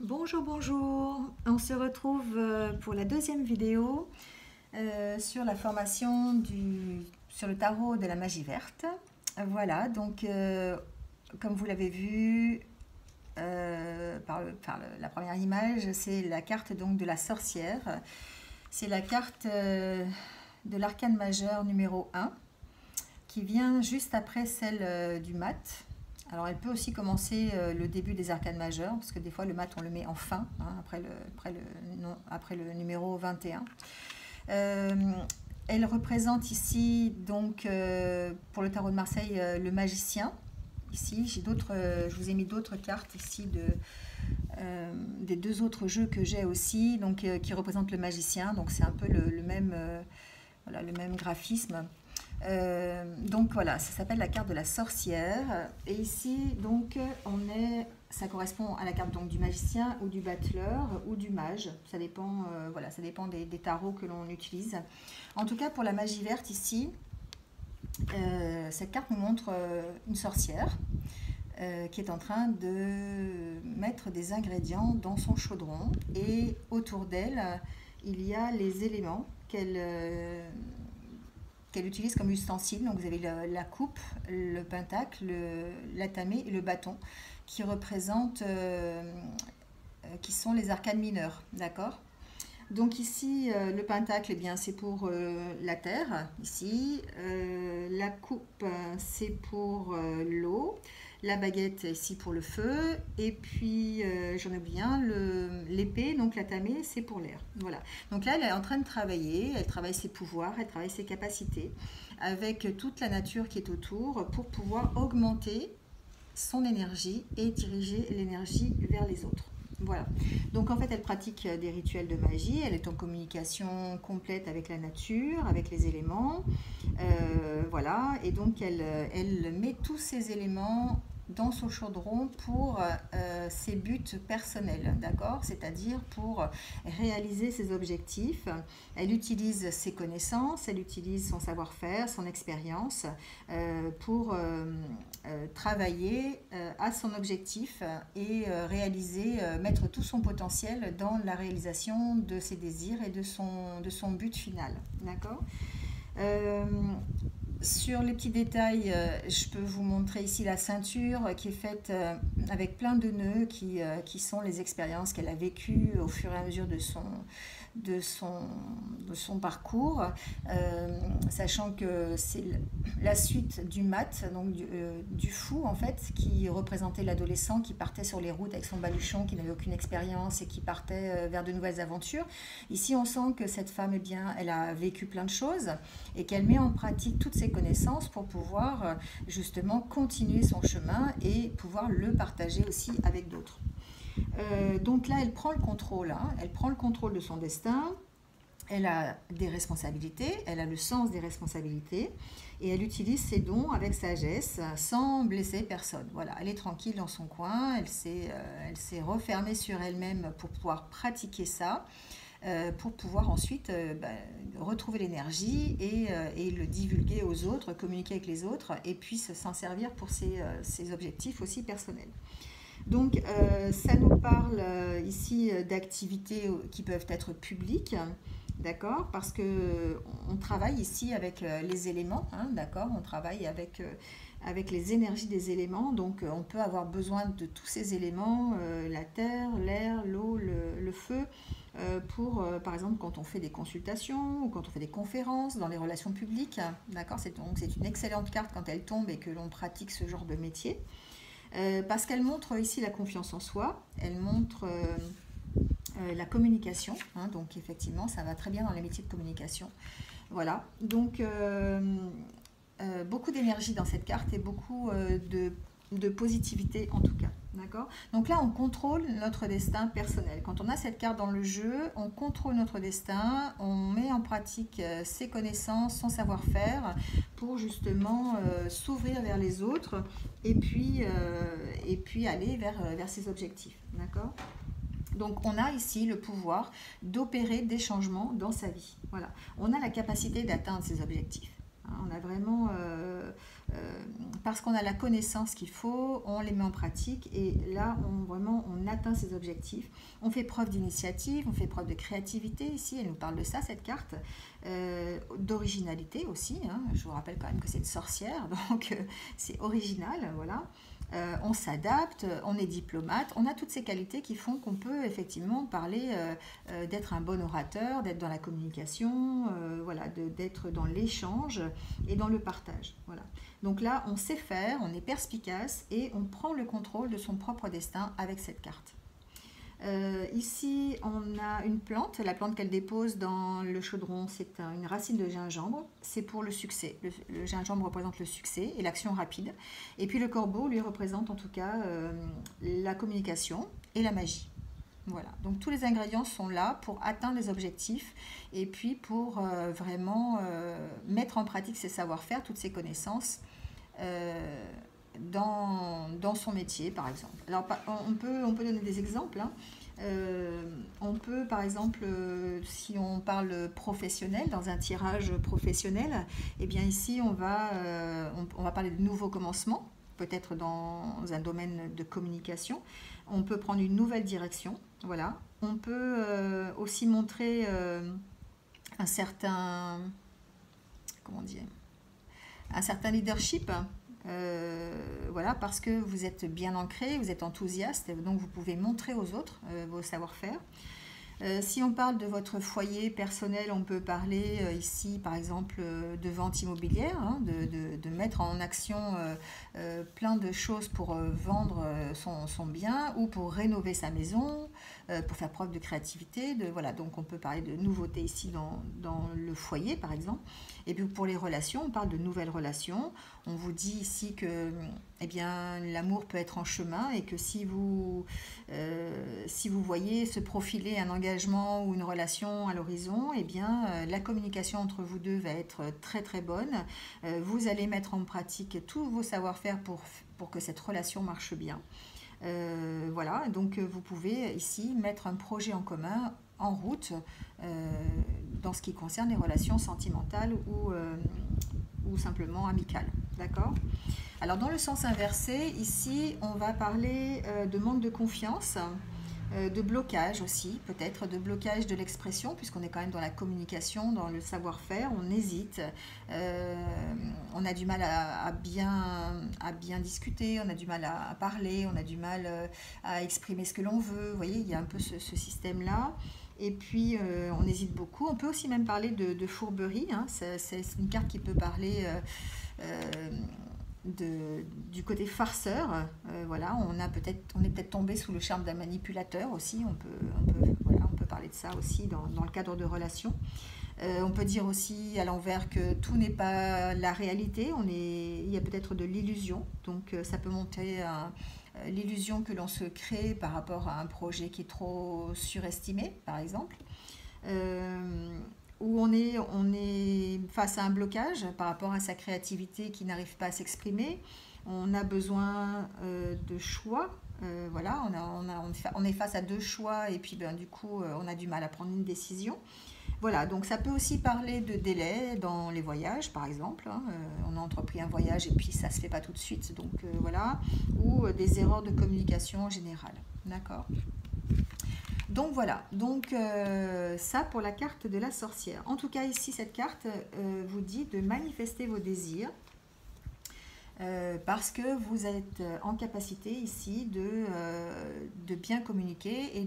Bonjour, bonjour. On se retrouve pour la deuxième vidéo sur la formation sur le tarot de la magie verte. Voilà, donc comme vous l'avez vu par la première image, c'est la carte donc de la sorcière. C'est la carte de l'arcane majeur numéro 1 qui vient juste après celle du mat. Alors elle peut aussi commencer le début des arcanes majeures, parce que des fois le mat on le met en fin, hein, après le numéro 21. Elle représente ici, donc pour le tarot de Marseille, le magicien. Ici, je vous ai mis d'autres cartes ici des deux autres jeux que j'ai aussi, donc, qui représentent le magicien. Donc c'est un peu le même graphisme. Donc voilà, ça s'appelle la carte de la sorcière. Et ici, donc, ça correspond à la carte donc, du magicien ou du battleur ou du mage. Ça dépend, voilà, ça dépend des tarots que l'on utilise. En tout cas, pour la magie verte ici, cette carte nous montre une sorcière qui est en train de mettre des ingrédients dans son chaudron. Et autour d'elle, il y a les éléments qu'elle utilise comme ustensile. Donc vous avez la coupe, le pentacle, la tamée et le bâton qui représentent, qui sont les arcanes mineures, d'accord. Donc ici, le pentacle, eh bien, c'est pour la terre, ici. La coupe, c'est pour l'eau. La baguette, ici, pour le feu. Et puis, j'en ai oublié un, l'épée, donc la tamée, c'est pour l'air. Voilà. Donc là, elle est en train de travailler. Elle travaille ses pouvoirs, elle travaille ses capacités avec toute la nature qui est autour pour pouvoir augmenter son énergie et diriger l'énergie vers les autres. Voilà. Donc en fait, elle pratique des rituels de magie. Elle est en communication complète avec la nature, avec les éléments. Voilà. Et donc elle met tous ces éléments dans son chaudron pour ses buts personnels, d'accord? C'est-à-dire pour réaliser ses objectifs. Elle utilise ses connaissances, elle utilise son savoir-faire, son expérience pour travailler à son objectif et mettre tout son potentiel dans la réalisation de ses désirs et de son but final, d'accord? Euh, sur les petits détails, je peux vous montrer ici la ceinture qui est faite avec plein de nœuds qui sont les expériences qu'elle a vécues au fur et à mesure de son parcours, sachant que c'est la suite du mat, donc du fou en fait, qui représentait l'adolescent qui partait sur les routes avec son baluchon, qui n'avait aucune expérience et qui partait vers de nouvelles aventures. Ici on sent que cette femme, eh bien, elle a vécu plein de choses et qu'elle met en pratique toutes ses connaissances pour pouvoir justement continuer son chemin et pouvoir le partager aussi avec d'autres. Donc là, elle prend le contrôle, hein, elle prend le contrôle de son destin, elle a des responsabilités, elle a le sens des responsabilités et elle utilise ses dons avec sagesse sans blesser personne. Voilà, elle est tranquille dans son coin, elle s'est refermée sur elle-même pour pouvoir pratiquer ça. Pour pouvoir ensuite retrouver l'énergie et le divulguer aux autres, communiquer avec les autres et puis s'en servir pour ses objectifs aussi personnels. Donc, ça nous parle ici d'activités qui peuvent être publiques, d'accord, parce que on travaille ici avec les éléments, hein, d'accord, on travaille avec les énergies des éléments, donc on peut avoir besoin de tous ces éléments, la terre, l'air, l'eau, le feu, pour, par exemple, quand on fait des consultations ou quand on fait des conférences dans les relations publiques, d'accord, c'est une excellente carte quand elle tombe et que l'on pratique ce genre de métier. Parce qu'elle montre ici la confiance en soi, elle montre la communication, hein, donc effectivement ça va très bien dans les métiers de communication. Voilà, donc beaucoup d'énergie dans cette carte et beaucoup de positivité en tout cas. D'accord. Donc là, on contrôle notre destin personnel. Quand on a cette carte dans le jeu, on contrôle notre destin, on met en pratique ses connaissances, son savoir-faire pour justement s'ouvrir vers les autres et puis aller vers ses objectifs. D'accord. Donc on a ici le pouvoir d'opérer des changements dans sa vie. Voilà. On a la capacité d'atteindre ses objectifs. hein. On a vraiment, parce qu'on a la connaissance qu'il faut, on les met en pratique et là, vraiment, on atteint ses objectifs. On fait preuve d'initiative, on fait preuve de créativité ici, elle nous parle de ça, cette carte, d'originalité aussi, hein. Je vous rappelle quand même que c'est une sorcière, donc c'est original, voilà. On s'adapte, on est diplomate, on a toutes ces qualités qui font qu'on peut effectivement parler, d'être un bon orateur, d'être dans la communication, voilà, d'être dans l'échange et dans le partage. Voilà. Donc là, on sait faire, on est perspicace et on prend le contrôle de son propre destin avec cette carte. Ici, on a une plante. La plante qu'elle dépose dans le chaudron, c'est une racine de gingembre. C'est pour le succès. Le gingembre représente le succès et l'action rapide. Et puis le corbeau, lui, représente en tout cas la communication et la magie. Voilà. Donc tous les ingrédients sont là pour atteindre les objectifs et puis pour vraiment mettre en pratique ses savoir-faire, toutes ses connaissances. Dans son métier, par exemple. Alors, on peut donner des exemples, hein. On peut, par exemple, si on parle professionnel, dans un tirage professionnel, eh bien ici, on va parler de nouveaux commencements, peut-être dans un domaine de communication. On peut prendre une nouvelle direction, voilà. On peut aussi montrer un certain, comment dire, un certain leadership, voilà, parce que vous êtes bien ancré, vous êtes enthousiaste, donc vous pouvez montrer aux autres vos savoir-faire. Si on parle de votre foyer personnel, on peut parler ici par exemple de vente immobilière, hein, de mettre en action plein de choses pour vendre son bien ou pour rénover sa maison, pour faire preuve de créativité. Voilà, donc on peut parler de nouveautés ici dans le foyer par exemple. Et puis pour les relations, on parle de nouvelles relations. On vous dit ici que eh bien, l'amour peut être en chemin et que si vous voyez se profiler un engagement ou une relation à l'horizon, eh bien, la communication entre vous deux va être très très bonne. Vous allez mettre en pratique tous vos savoir-faire pour que cette relation marche bien. Voilà, donc vous pouvez ici mettre un projet en commun en route dans ce qui concerne les relations sentimentales ou simplement amicales. D'accord ? Alors dans le sens inversé, ici on va parler de manque de confiance, de blocage aussi, peut-être de blocage de l'expression, puisqu'on est quand même dans la communication, dans le savoir-faire, on hésite, on a du mal à bien discuter, on a du mal à parler, on a du mal à exprimer ce que l'on veut. Vous voyez, il y a un peu ce système-là. Et puis, on hésite beaucoup. On peut aussi même parler de fourberie, hein. C'est une carte qui peut parler du côté farceur. Voilà, on est peut-être tombé sous le charme d'un manipulateur aussi. On peut parler de ça aussi dans le cadre de relations. On peut dire aussi à l'envers que tout n'est pas la réalité. Il y a peut-être de l'illusion. Donc, ça peut monter l'illusion que l'on se crée par rapport à un projet qui est trop surestimé, par exemple, où on est face à un blocage par rapport à sa créativité qui n'arrive pas à s'exprimer. On a besoin de choix. Voilà, on est face à deux choix et puis du coup, on a du mal à prendre une décision. Voilà, donc ça peut aussi parler de délai dans les voyages, par exemple, hein. On a entrepris un voyage et puis ça ne se fait pas tout de suite, donc voilà, ou des erreurs de communication en général. D'accord ? Donc voilà, donc ça pour la carte de la sorcière. En tout cas ici, cette carte vous dit de manifester vos désirs. Parce que vous êtes en capacité ici de bien communiquer et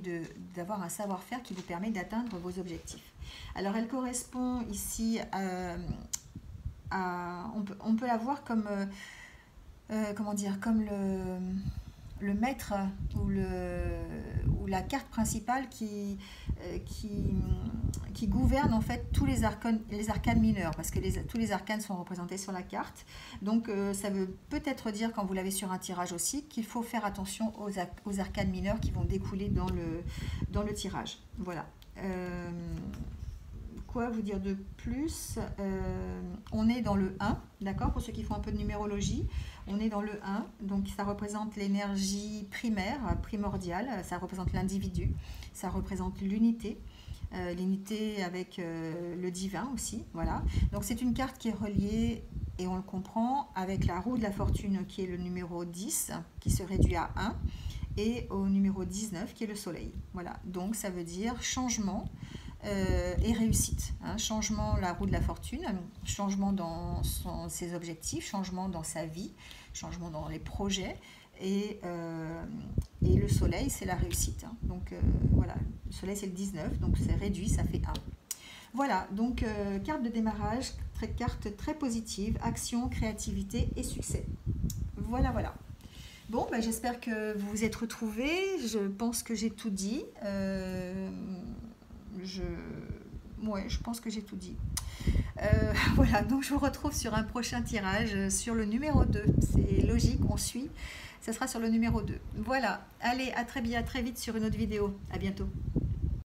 d'avoir un savoir-faire qui vous permet d'atteindre vos objectifs. Alors elle correspond ici on peut la voir comme, comment dire, comme le maître ou la carte principale qui gouverne en fait tous les arcanes mineurs, parce que tous les arcanes sont représentés sur la carte. Donc ça veut peut-être dire, quand vous l'avez sur un tirage aussi, qu'il faut faire attention aux arcanes mineurs qui vont découler dans le tirage. Voilà. quoi vous dire de plus? On est dans le 1, d'accord? Pour ceux qui font un peu de numérologie, on est dans le 1, donc ça représente l'énergie primaire, primordiale, ça représente l'individu, ça représente l'unité. L'unité avec le divin aussi, voilà. Donc c'est une carte qui est reliée, et on le comprend, avec la roue de la fortune qui est le numéro 10, qui se réduit à 1, et au numéro 19 qui est le soleil. Voilà, donc ça veut dire changement et réussite. Hein. Changement, la roue de la fortune, changement dans ses objectifs, changement dans sa vie, changement dans les projets. Et le soleil, c'est la réussite. Hein. Donc voilà, le soleil c'est le 19, donc c'est réduit, ça fait 1. Voilà, donc carte de démarrage, carte très positive, action, créativité et succès. Voilà, voilà. Bon, ben, j'espère que vous vous êtes retrouvés. Je pense que j'ai tout dit. Ouais, je pense que j'ai tout dit. Voilà, donc je vous retrouve sur un prochain tirage sur le numéro 2. C'est logique, on suit. Ça sera sur le numéro 2. Voilà, allez, à très vite sur une autre vidéo. À bientôt.